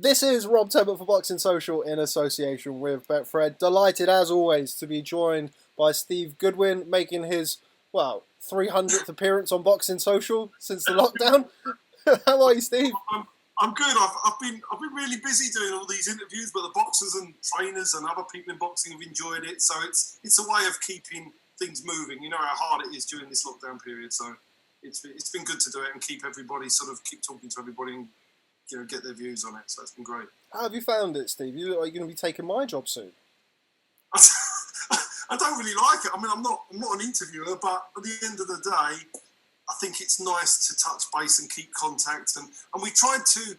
This is Rob Tebbutt for Boxing Social in association with Betfred. Delighted as always to be joined by Steve Goodwin, making his, 300th appearance on Boxing Social since the lockdown. How are you, Steve? I'm good. I've been really busy doing all these interviews, but the boxers and trainers and other people in boxing have enjoyed it. So it's a way of keeping things moving. You know how hard it is during this lockdown period. So it's been good to do it and keep talking to everybody and get their views on it. So it's been great. How have you found it, Steve? You look like you're going to be taking my job soon. I don't really like it. I mean, I'm not an interviewer, but at the end of the day, I think it's nice to touch base and keep contact. And we tried to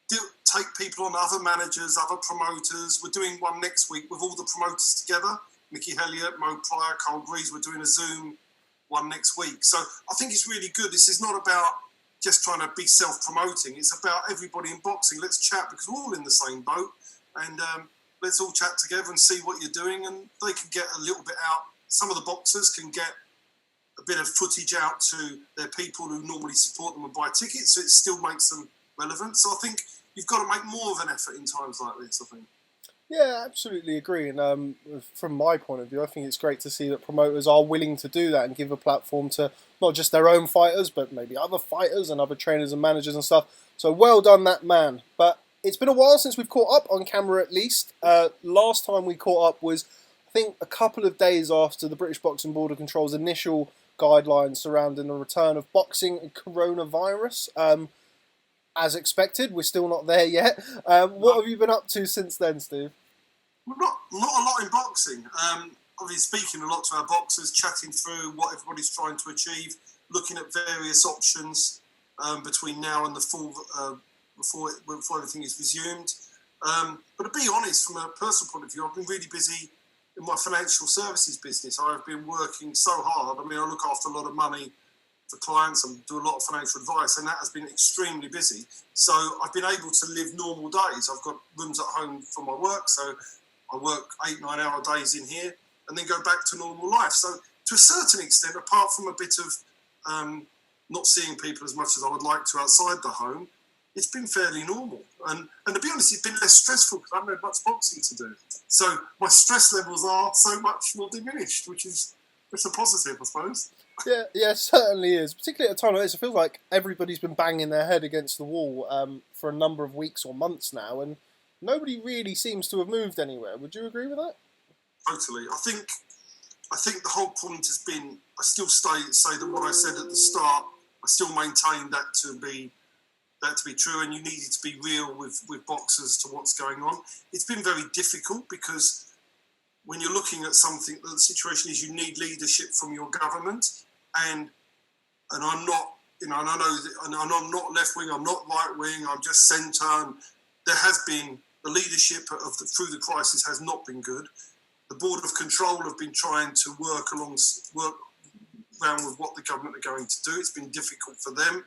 take people on, other managers, other promoters. We're doing one next week with all the promoters together. Mickey Helliott, Mo Pryor, Cole Greaves. We're doing a Zoom one next week. So I think it's really good. This is not about just trying to be self-promoting. It's about everybody in boxing. Let's chat because we're all in the same boat. And let's all chat together and see what you're doing. And they can get a little bit out. Some of the boxers can get a bit of footage out to their people who normally support them and buy tickets, so it still makes them relevant. So I think you've got to make more of an effort in times like this, I think. Yeah, absolutely agree. And from my point of view, I think it's great to see that promoters are willing to do that and give a platform to not just their own fighters, but maybe other fighters and other trainers and managers and stuff. So well done, that man. But it's been a while since we've caught up on camera, at least. Last time we caught up was, I think, a couple of days after the British Boxing Board of Control's initial guidelines surrounding the return of boxing and coronavirus. As expected, we're still not there yet. What have you been up to since then, Steve? Not a lot in boxing. I've been speaking a lot to our boxers, chatting through what everybody's trying to achieve, looking at various options between now and the full before everything is resumed. But to be honest, from a personal point of view, I've been really busy in my financial services business. I've been working so hard. I mean, I look after a lot of money for clients and do a lot of financial advice, and that has been extremely busy. So I've been able to live normal days. I've got rooms at home for my work, so I work 8-9 hour days in here and then go back to normal life. So to a certain extent, apart from a bit of not seeing people as much as I would like to outside the home, it's been fairly normal. And to be honest, it's been less stressful because I haven't had much boxing to do. So my stress levels are so much more diminished, which is a positive, I suppose. Yeah, it certainly is. Particularly at a time like this, it feels like everybody's been banging their head against the wall for a number of weeks or months now, and nobody really seems to have moved anywhere. Would you agree with that? Totally. I think the whole point has been, I still say that what I said at the start, I still maintain that to be true, and you needed to be real with boxers to what's going on. It's been very difficult because when you're looking at something, the situation is you need leadership from your government, and I'm not, and I know that, and I'm not left wing, I'm not right wing, I'm just centre. And there has been the leadership through the crisis has not been good. The Board of Control have been trying to work around with what the government are going to do. It's been difficult for them.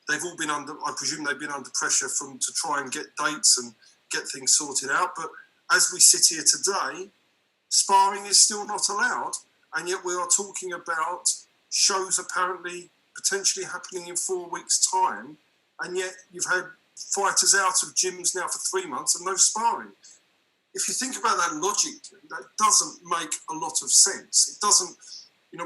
They've all been I presume they've been under pressure to try and get dates and get things sorted out. But as we sit here today, sparring is still not allowed. And yet we are talking about shows apparently potentially happening in 4 weeks' time. And yet you've had fighters out of gyms now for 3 months and no sparring. If you think about that logically, that doesn't make a lot of sense. It doesn't,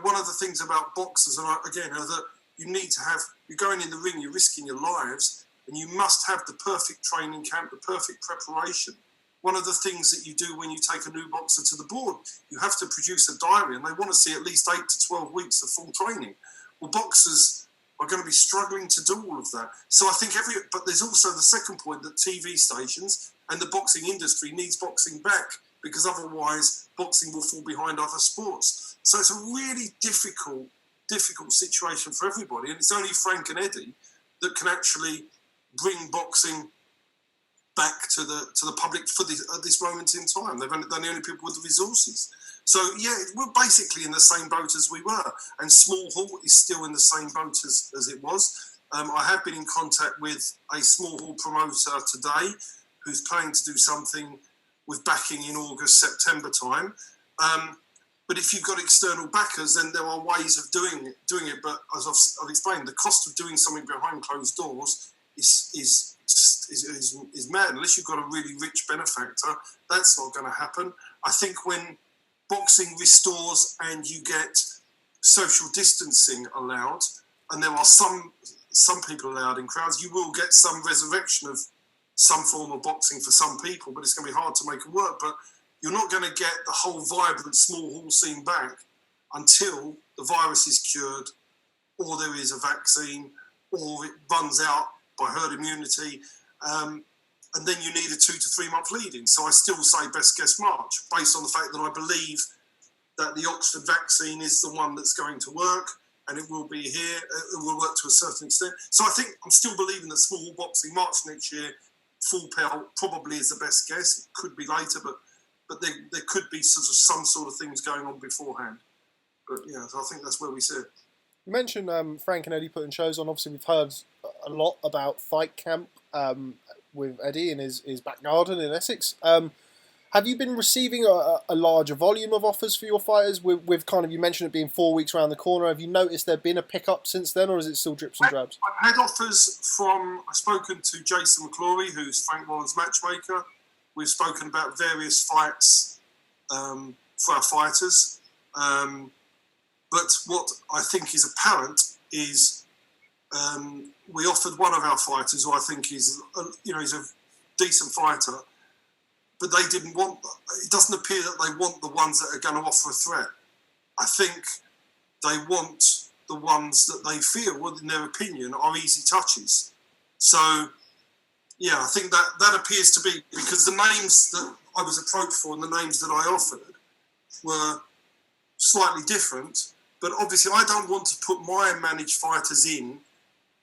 one of the things about boxers, and again, are that you need to have, you're going in the ring, you're risking your lives, and you must have the perfect training camp, the perfect preparation. One of the things that you do when you take a new boxer to the board, you have to produce a diary, and they want to see at least 8 to 12 weeks of full training. Well, boxers are going to be struggling to do all of that. So I think but there's also the second point that TV stations and the boxing industry needs boxing back, because otherwise boxing will fall behind other sports. So it's a really difficult situation for everybody, and it's only Frank and Eddie that can actually bring boxing back to the public at this moment in time. They're the only people with the resources. So yeah, we're basically in the same boat as we were, and Small Hall is still in the same boat as it was. I have been in contact with a Small Hall promoter today who's planning to do something with backing in August, September time. But if you've got external backers, then there are ways of doing it. But as I've explained, the cost of doing something behind closed doors is is mad. Unless you've got a really rich benefactor, that's not going to happen. I think when boxing restores and you get social distancing allowed, and there are some people allowed in crowds, you will get some resurrection of some form of boxing for some people, but it's going to be hard to make it work. But you're not going to get the whole vibrant small hall scene back until the virus is cured, or there is a vaccine, or it runs out by herd immunity, and then you need a 2 to 3 month lead in. So I still say best guess March, based on the fact that I believe that the Oxford vaccine is the one that's going to work, and it will be here. It will work to a certain extent. So I think I'm still believing that small hall boxing March next year, full pelt, probably is the best guess. It could be later, but there could be some sort of things going on beforehand. But yeah, so I think that's where we sit. You mentioned Frank and Eddie putting shows on. Obviously, we've heard a lot about Fight Camp with Eddie in his back garden in Essex. Have you been receiving a larger volume of offers for your fighters? With kind of, you mentioned it being 4 weeks around the corner. Have you noticed there been a pickup since then, or is it still drips and drabs? I've had offers from, I've spoken to Jason McClory, who's Frank Warren's matchmaker. We've spoken about various fights for our fighters. But what I think is apparent is we offered one of our fighters, who I think is, he's a decent fighter, but they didn't want. It doesn't appear that they want the ones that are going to offer a threat. I think they want the ones that they feel, in their opinion, are easy touches. So, yeah, I think that appears to be, because the names that I was approached for and the names that I offered were slightly different. But obviously, I don't want to put my managed fighters in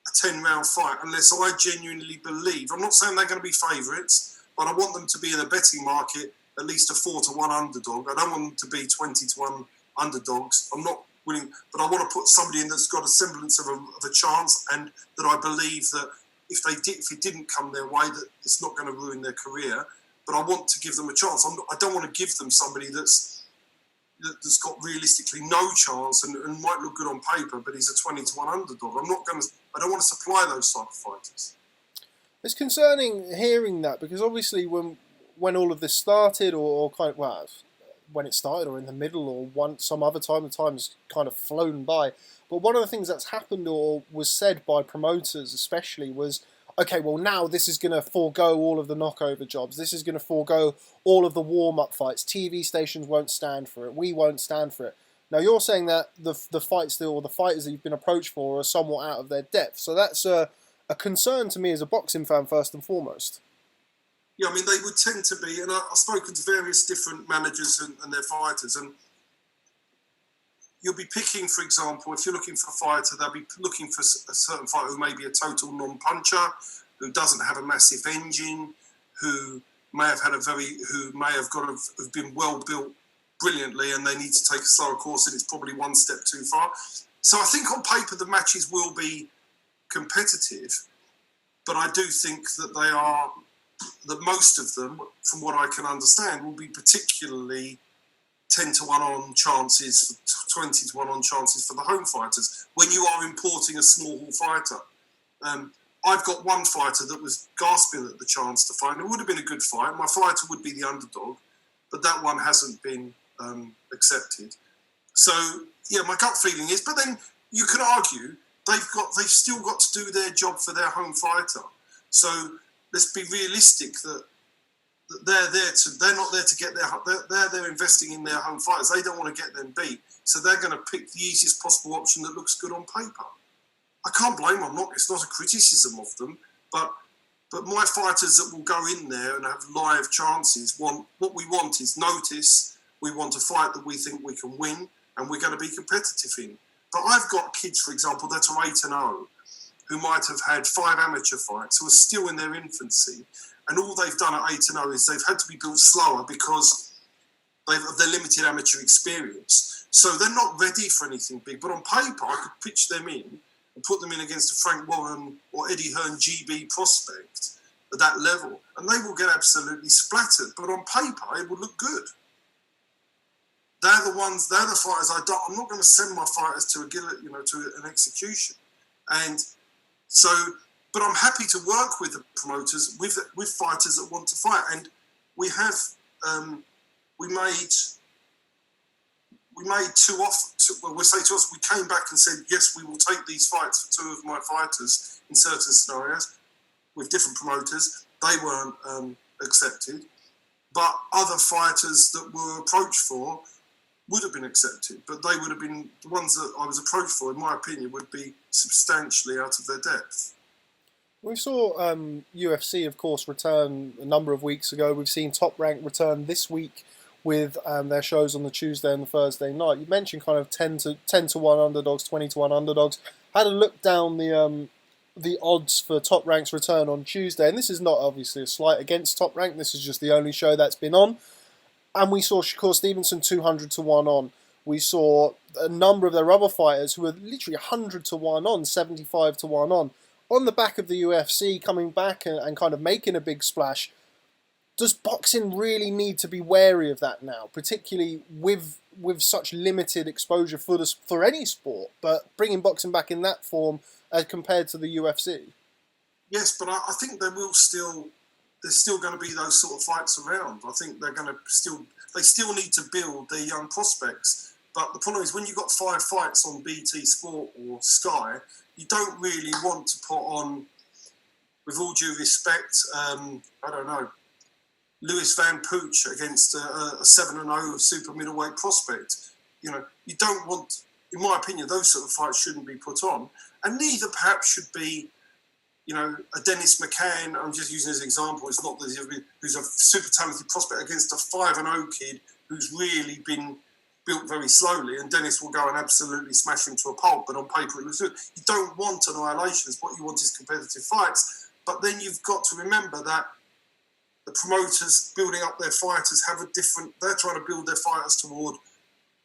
a 10-round fight unless I genuinely believe. I'm not saying they're going to be favourites, but I want them to be in a betting market at least a 4-1 underdog. I don't want them to be 20-1 underdogs. I'm not willing, but I want to put somebody in that's got a semblance of a chance, and that I believe that if it didn't come their way, that it's not going to ruin their career. But I want to give them a chance. I don't want to give them somebody that's got realistically no chance and might look good on paper, but he's a 20-1 underdog. I don't want to supply those type of fighters. It's concerning hearing that, because obviously when all of this started, or kind of, well, when it started, or in the middle, or some other time, the time's kind of flown by. But one of the things that's happened, or was said by promoters especially, was, okay, well, now this is going to forego all of the knockover jobs. This is going to forego all of the warm-up fights. TV stations won't stand for it. We won't stand for it. Now, you're saying that the fights, or the fighters that you've been approached for, are somewhat out of their depth. So that's a concern to me as a boxing fan, first and foremost. Yeah, I mean, they would tend to be, and I've spoken to various different managers and their fighters, and you'll be picking, for example, if you're looking for a fighter, they'll be looking for a certain fighter who may be a total non-puncher, who doesn't have a massive engine, who may have been well built brilliantly, and they need to take a slower course, and it's probably one step too far. So I think on paper the matches will be competitive, but I do think that most of them, from what I can understand, will be particularly 10-1 on chances, 20-1 on chances for the home fighters when you are importing a small hall fighter. I've got one fighter that was gasping at the chance to fight. It would have been a good fight. My fighter would be the underdog, but that one hasn't been accepted. So, yeah, my gut feeling is, but then you could argue they've still got to do their job for their home fighter. So let's be realistic that they're not there to get they're investing in their home fighters. They don't want to get them beat, so they're going to pick the easiest possible option that looks good on paper. I can't blame them. It's not a criticism of them, but my fighters that will go in there and have live chances what we want is notice. We want a fight that we think we can win, and we're going to be competitive in. But I've got kids, for example, that are 8-0, who might have had 5 amateur fights, who are still in their infancy, and all they've done at 8-0 is they've had to be built slower because of their limited amateur experience. So they're not ready for anything big. But on paper, I could pitch them in and put them in against a Frank Warren or Eddie Hearn GB prospect at that level, and they will get absolutely splattered. But on paper, it will look good. They're the fighters I'm not going to send my fighters to an execution. And so, but I'm happy to work with the promoters, with fighters that want to fight. And we have, we made two offers. Well, we say to us, we came back and said, yes, we will take these fights for two of my fighters in certain scenarios with different promoters. They weren't accepted. But other fighters that were approached for would have been accepted. But they would have been, the ones that I was approached for, in my opinion, would be substantially out of their depth. We saw UFC, of course, return a number of weeks ago. We've seen Top Rank return this week with their shows on the Tuesday and the Thursday night. You mentioned kind of 10 to 1 underdogs, 20 to 1 underdogs. Had a look down the odds for Top Rank's return on Tuesday, and this is not obviously a slight against Top Rank. This is just the only show that's been on. And we saw Shakur Stevenson 200 to 1 on. We saw a number of their other fighters who were literally 100 to 1 on, 75 to 1 on. On the back of the UFC coming back and kind of making a big splash, does boxing really need to be wary of that now, particularly with such limited exposure for any sport, but bringing boxing back in that form as compared to the UFC? Yes, but I think there's still going to be those sort of fights around. I think they still need to build their young prospects. But the problem is when you've got 5 fights on BT Sport or Sky, you don't really want to put on, with all due respect, I don't know, Lewis Van Pooch against a 7-0 super middleweight prospect. You know, you don't want, in my opinion, those sort of fights shouldn't be put on. And neither perhaps should be, you know, a Dennis McCann, I'm just using as an example, it's not that who's a super talented prospect against a 5-0 kid who's really been built very slowly, and Dennis will go and absolutely smash him to a pulp, but on paper it looks good. You don't want annihilations. What you want is competitive fights. But then you've got to remember that the promoters building up their fighters have a different, they're trying to build their fighters toward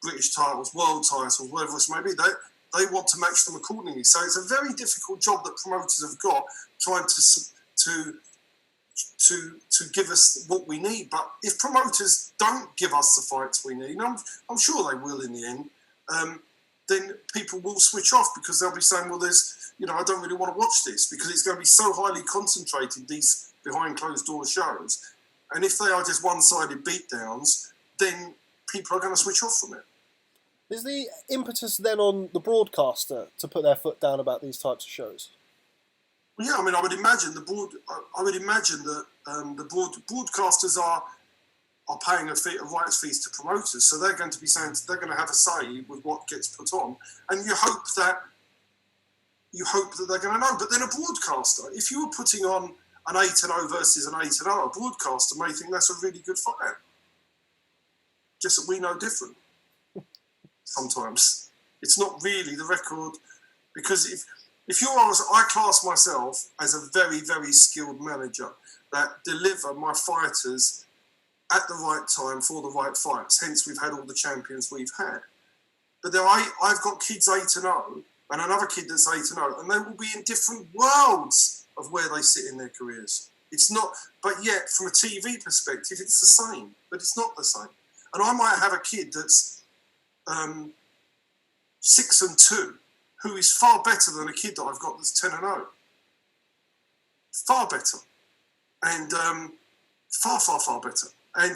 British titles, world titles, whatever it may be. They want to match them accordingly. So it's a very difficult job that promoters have got, trying to give us what we need. But if promoters don't give us the fights we need, and I'm sure they will in the end, then people will switch off because they'll be saying, well, I don't really want to watch this because it's going to be so highly concentrated, these behind closed door shows. And if they are just one-sided beatdowns, then people are going to switch off from it. Is the impetus then on the broadcaster to put their foot down about these types of shows? Well, yeah, I mean, I would imagine that the broadcasters are paying a rights fees to promoters, so they're going to be saying they're going to have a say with what gets put on, and you hope that they're going to know. But then a broadcaster, if you were putting on an 8-0 versus an 8-0, a broadcaster may think that's a really good fight. Just that we know different. Sometimes it's not really the record, because if you're honest, I class myself as a very, very skilled manager that deliver my fighters at the right time for the right fights. Hence, we've had all the champions we've had. But then I've got kids 8-0 and another kid that's 8-0, and they will be in different worlds of where they sit in their careers. It's not, but yet from a TV perspective, it's the same, but it's not the same. And I might have a kid that's 6-2, who is far better than a kid that I've got that's 10-0. Far better. And far, far, far better. And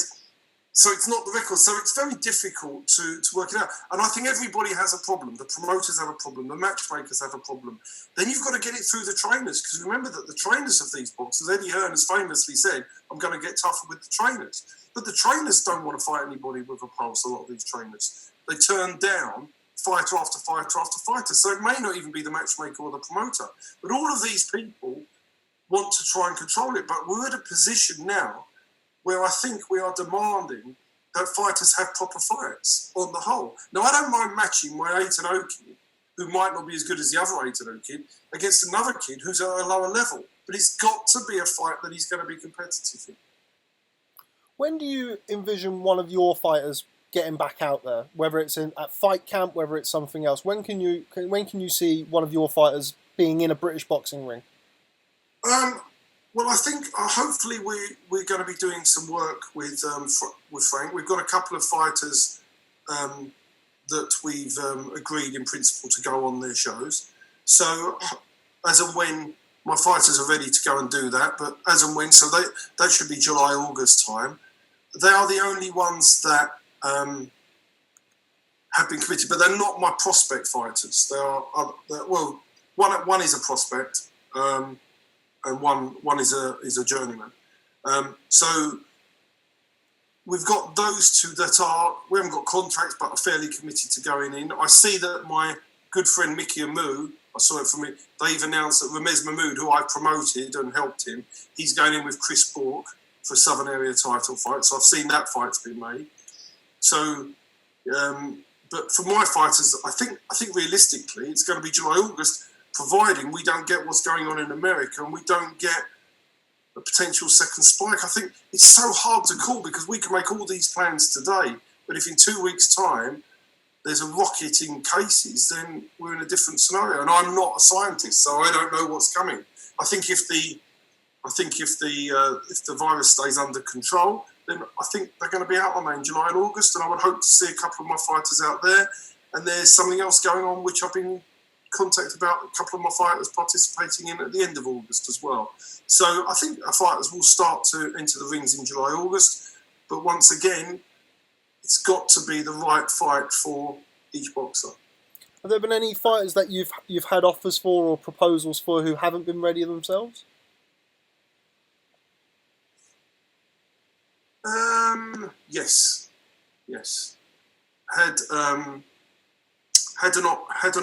so it's not the record. So it's very difficult to work it out. And I think everybody has a problem. The promoters have a problem. The matchmakers have a problem. Then you've got to get it through the trainers, because remember that the trainers of these boxers, Eddie Hearn has famously said, I'm going to get tougher with the trainers. But the trainers don't want to fight anybody with a pulse, a lot of these trainers. They turn down fighter after fighter after fighter. So it may not even be the matchmaker or the promoter. But all of these people want to try and control it. But we're at a position now where I think we are demanding that fighters have proper fights on the whole. Now, I don't mind matching my 8-0 kid, who might not be as good as the other 8-0 kid, against another kid who's at a lower level. But it's got to be a fight that he's going to be competitive in. When do you envision one of your fighters getting back out there, whether it's at fight camp, whether it's something else? When can you see one of your fighters being in a British boxing ring? Well, I think hopefully we're going to be doing some work with Frank. We've got a couple of fighters that we've agreed in principle to go on their shows. So as and when my fighters are ready to go and do that. But as and when, so that should be July, August time. They are the only ones that have been committed, but they're not my prospect fighters. They are well, one is a prospect, and one is a journeyman. So we've got those two that we haven't got contracts, but are fairly committed to going in. I see that my good friend Mickey Amu, I saw it from it. They've announced that Ramez Mahmood, who I promoted and helped him, he's going in with Chris Bork for a Southern Area title fight. So I've seen that fight's been made. So, but for my fighters, I think realistically it's going to be July, August, providing we don't get what's going on in America and we don't get a potential second spike. I think it's so hard to call because we can make all these plans today, but if in 2 weeks' time there's a rocket in cases, then we're in a different scenario. And I'm not a scientist, so I don't know what's coming. I think if the virus stays under control, then I think they're going to be out on that in July and August, and I would hope to see a couple of my fighters out there. And there's something else going on which I've been contacted about, a couple of my fighters participating in at the end of August as well. So I think our fighters will start to enter the rings in July, August. But once again, it's got to be the right fight for each boxer. Have there been any fighters that you've had offers for or proposals for who haven't been ready themselves? Yes. Had an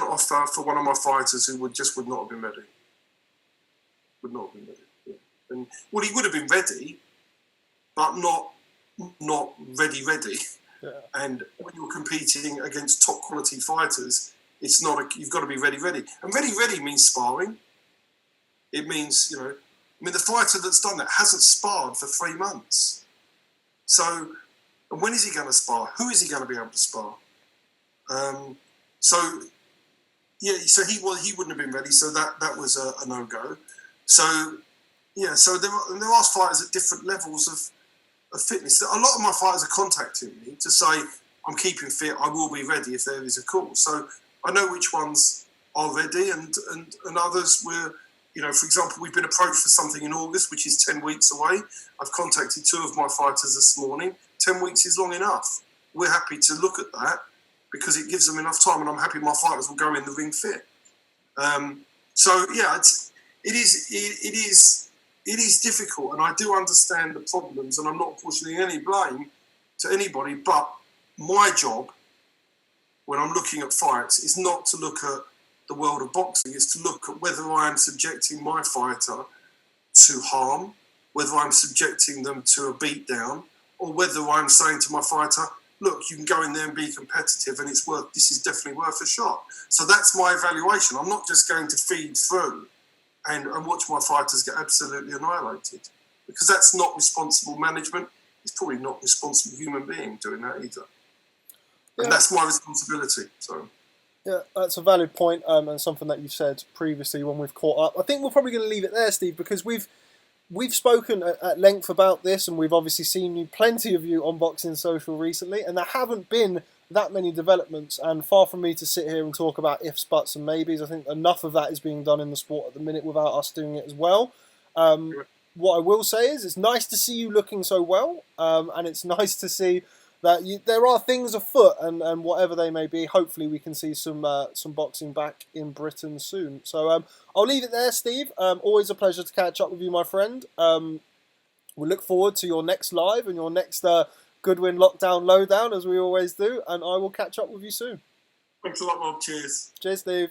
offer for one of my fighters who would not have been ready. Yeah. And well, he would have been ready, but not ready. Yeah. And when you're competing against top quality fighters, it's not you've got to be ready. And ready means sparring. It means, the fighter that's done that hasn't sparred for 3 months. So, and when is he going to spar? Who is he going to be able to spar? So he wouldn't have been ready. So that was a no-go. So, yeah, so there are fighters at different levels of fitness. A lot of my fighters are contacting me to say, I'm keeping fit, I will be ready if there is a call. So I know which ones are ready and others were, for example, we've been approached for something in August, which is 10 weeks away. I've contacted 2 of my fighters this morning. 10 weeks is long enough. We're happy to look at that because it gives them enough time, and I'm happy my fighters will go in the ring fit. So yeah, it is difficult, and I do understand the problems, and I'm not apportioning any blame to anybody. But my job, when I'm looking at fights, is not to look at the world of boxing. It's to look at whether I am subjecting my fighter to harm, whether I'm subjecting them to a beatdown, or whether I'm saying to my fighter, look, you can go in there and be competitive, and this is definitely worth a shot. So that's my evaluation. I'm not just going to feed through and watch my fighters get absolutely annihilated, because that's not responsible management. It's probably not responsible human being doing that either. Yeah. And that's my responsibility. So. Yeah, that's a valid point, and something that you've said previously when we've caught up. I think we're probably going to leave it there, Steve, because we've spoken at length about this, and we've obviously seen plenty of you on Boxing Social recently, and there haven't been that many developments, and far from me to sit here and talk about ifs, buts and maybes. I think enough of that is being done in the sport at the minute without us doing it as well. What I will say is it's nice to see you looking so well, and it's nice to see that there are things afoot, and whatever they may be, hopefully we can see some boxing back in Britain soon. So I'll leave it there, Steve. Always a pleasure to catch up with you, my friend. We'll look forward to your next live and your next Goodwin Lockdown Lowdown, as we always do, and I will catch up with you soon. Thanks a lot, Rob. Cheers. Cheers, Steve.